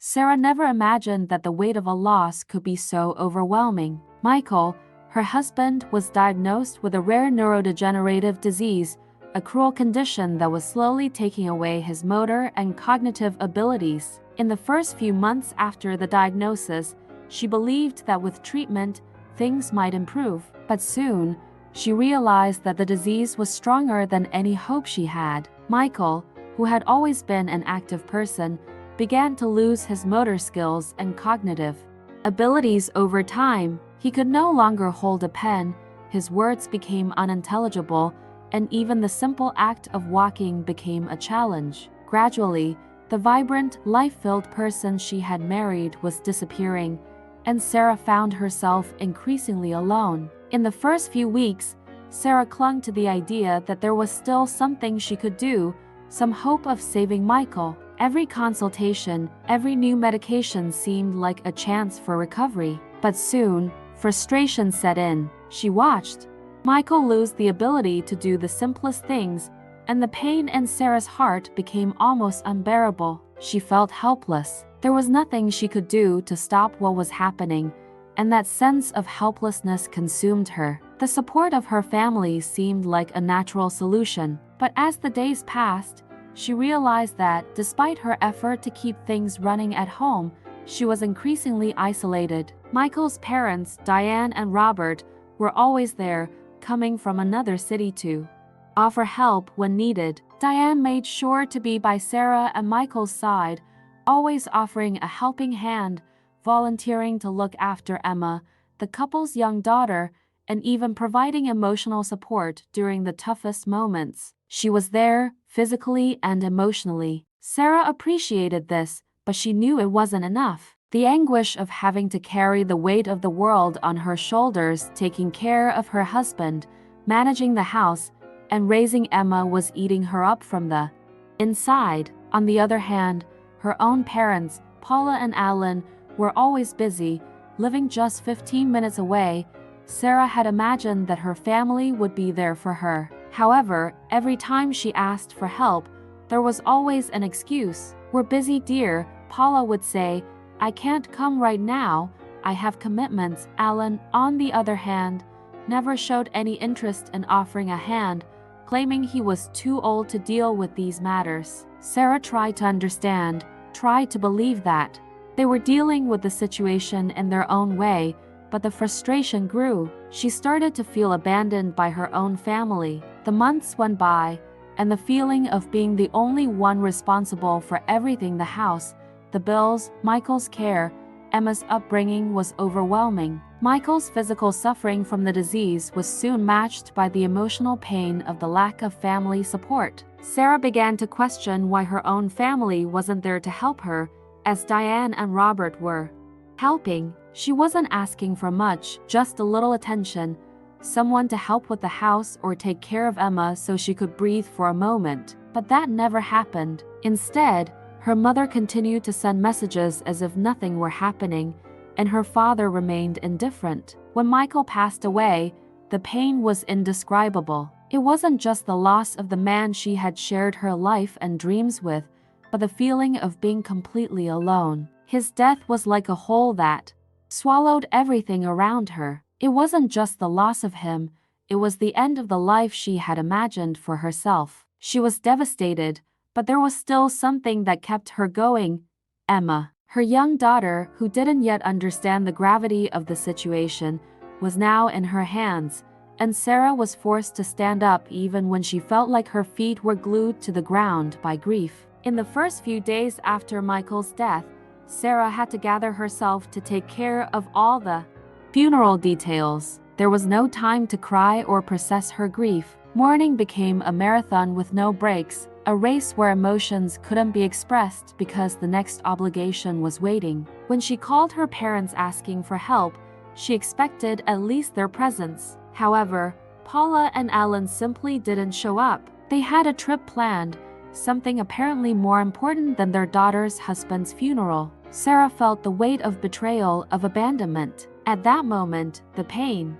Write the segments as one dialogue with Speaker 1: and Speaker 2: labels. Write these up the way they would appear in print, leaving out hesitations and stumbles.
Speaker 1: Sarah never imagined that the weight of a loss could be so overwhelming. Michael, her husband, was diagnosed with a rare neurodegenerative disease, a cruel condition that was slowly taking away his motor and cognitive abilities. In the first few months after the diagnosis, she believed that with treatment, things might improve. But soon, she realized that the disease was stronger than any hope she had. Michael, who had always been an active person, began to lose his motor skills and cognitive abilities over time. He could no longer hold a pen, his words became unintelligible, and even the simple act of walking became a challenge. Gradually, the vibrant, life-filled person she had married was disappearing, and Sarah found herself increasingly alone. In the first few weeks, Sarah clung to the idea that there was still something she could do, some hope of saving Michael. Every consultation, every new medication seemed like a chance for recovery. But soon, frustration set in. She watched Michael lose the ability to do the simplest things, and the pain in Sarah's heart became almost unbearable. She felt helpless. There was nothing she could do to stop what was happening, and that sense of helplessness consumed her. The support of her family seemed like a natural solution, but as the days passed, she realized that, despite her effort to keep things running at home, she was increasingly isolated. Michael's parents, Diane and Robert, were always there, coming from another city to offer help when needed. Diane made sure to be by Sarah and Michael's side, always offering a helping hand, volunteering to look after Emma, the couple's young daughter, and even providing emotional support during the toughest moments. She was there, physically and emotionally. Sarah appreciated this, but she knew it wasn't enough. The anguish of having to carry the weight of the world on her shoulders, taking care of her husband, managing the house, and raising Emma was eating her up from the inside. On the other hand, her own parents, Paula and Alan, were always busy, living just 15 minutes away. Sarah had imagined that her family would be there for her. However, every time she asked for help, there was always an excuse. "We're busy, dear," Paula would say. "I can't come right now. I have commitments." Alan, on the other hand, never showed any interest in offering a hand, claiming he was too old to deal with these matters. Sarah tried to understand, tried to believe that they were dealing with the situation in their own way, but the frustration grew. She started to feel abandoned by her own family. The months went by, and the feeling of being the only one responsible for everything, the house, the bills, Michael's care, Emma's upbringing, was overwhelming. Michael's physical suffering from the disease was soon matched by the emotional pain of the lack of family support. Sarah began to question why her own family wasn't there to help her, as Diane and Robert were helping. She wasn't asking for much, just a little attention, someone to help with the house or take care of Emma so she could breathe for a moment. But that never happened. Instead, her mother continued to send messages as if nothing were happening, and her father remained indifferent. When Michael passed away, the pain was indescribable. It wasn't just the loss of the man she had shared her life and dreams with, but the feeling of being completely alone. His death was like a hole that swallowed everything around her. It wasn't just the loss of him, it was the end of the life she had imagined for herself. She was devastated, but there was still something that kept her going: Emma. Her young daughter, who didn't yet understand the gravity of the situation, was now in her hands, and Sarah was forced to stand up even when she felt like her feet were glued to the ground by grief. In the first few days after Michael's death, Sarah had to gather herself to take care of all the funeral details. There was no time to cry or process her grief. Mourning became a marathon with no breaks, a race where emotions couldn't be expressed because the next obligation was waiting. When she called her parents asking for help, she expected at least their presence. However, Paula and Alan simply didn't show up. They had a trip planned, something apparently more important than their daughter's husband's funeral. Sarah felt the weight of betrayal, of abandonment. At that moment, the pain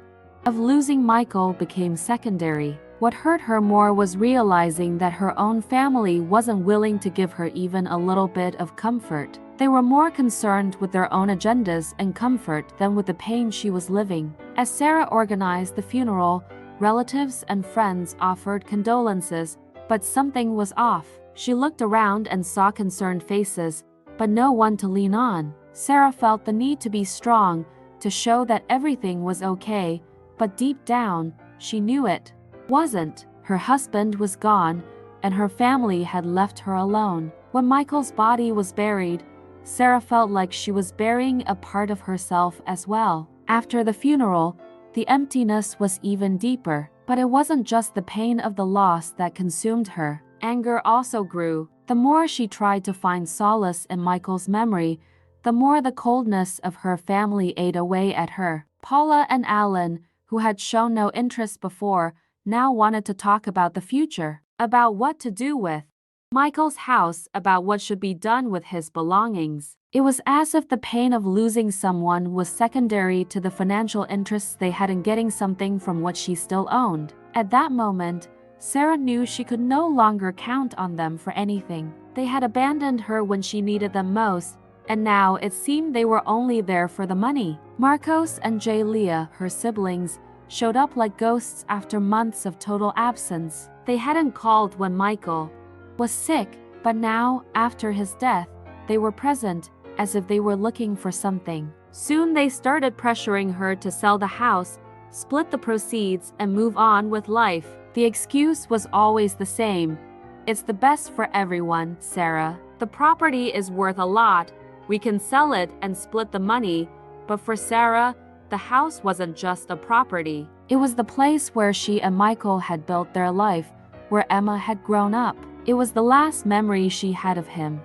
Speaker 1: of losing Michael became secondary. What hurt her more was realizing that her own family wasn't willing to give her even a little bit of comfort. They were more concerned with their own agendas and comfort than with the pain she was living. As Sarah organized the funeral, relatives and friends offered condolences, but something was off. She looked around and saw concerned faces, but no one to lean on. Sarah felt the need to be strong, to show that everything was okay, but deep down, she knew it wasn't. Her husband was gone, and her family had left her alone. When Michael's body was buried, Sarah felt like she was burying a part of herself as well. After the funeral, the emptiness was even deeper, but it wasn't just the pain of the loss that consumed her. Anger also grew. The more she tried to find solace in Michael's memory, the more the coldness of her family ate away at her. Paula and Alan, who had shown no interest before, now wanted to talk about the future, about what to do with Michael's house, about what should be done with his belongings. It was as if the pain of losing someone was secondary to the financial interests they had in getting something from what she still owned. At that moment, Sarah knew she could no longer count on them for anything. They had abandoned her when she needed them most, and now it seemed they were only there for the money. Marcos and Jalea, her siblings, showed up like ghosts after months of total absence. They hadn't called when Michael was sick, but now, after his death, they were present, as if they were looking for something. Soon they started pressuring her to sell the house, split the proceeds, and move on with life. The excuse was always the same. It's the best for everyone, Sarah. The property is worth a lot. We can sell it and split the money, but for Sarah, the house wasn't just a property. It was the place where she and Michael had built their life, where Emma had grown up. It was the last memory she had of him.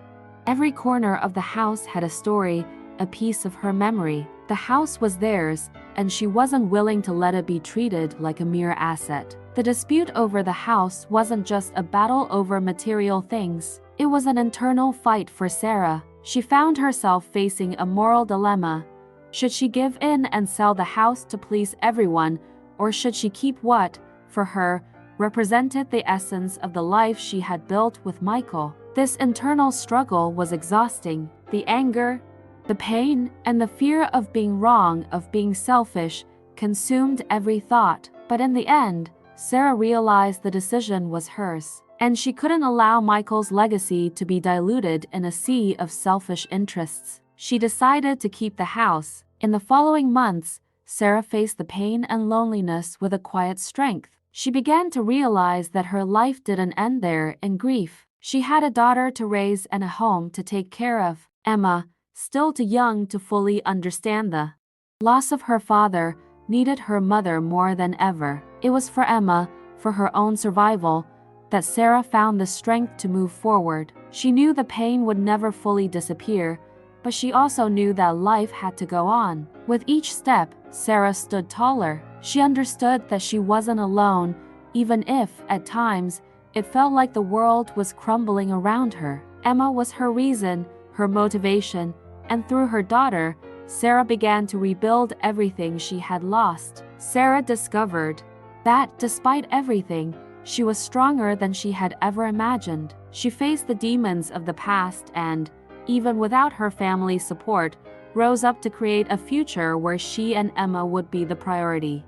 Speaker 1: Every corner of the house had a story, a piece of her memory. The house was theirs, and she wasn't willing to let it be treated like a mere asset. The dispute over the house wasn't just a battle over material things. It was an internal fight for Sarah. She found herself facing a moral dilemma. Should she give in and sell the house to please everyone, or should she keep what, for her, represented the essence of the life she had built with Michael? This internal struggle was exhausting. The anger, the pain, and the fear of being wrong, of being selfish, consumed every thought. But in the end, Sarah realized the decision was hers, and she couldn't allow Michael's legacy to be diluted in a sea of selfish interests. She decided to keep the house. In the following months, Sarah faced the pain and loneliness with a quiet strength. She began to realize that her life didn't end there in grief. She had a daughter to raise and a home to take care of. Emma, still too young to fully understand the loss of her father, needed her mother more than ever. It was for Emma, for her own survival, that Sarah found the strength to move forward. She knew the pain would never fully disappear, but she also knew that life had to go on. With each step, Sarah stood taller. She understood that she wasn't alone, even if, at times, it felt like the world was crumbling around her. Emma was her reason, her motivation, and through her daughter, Sarah began to rebuild everything she had lost. Sarah discovered that, despite everything, she was stronger than she had ever imagined. She faced the demons of the past and, even without her family's support, rose up to create a future where she and Emma would be the priority.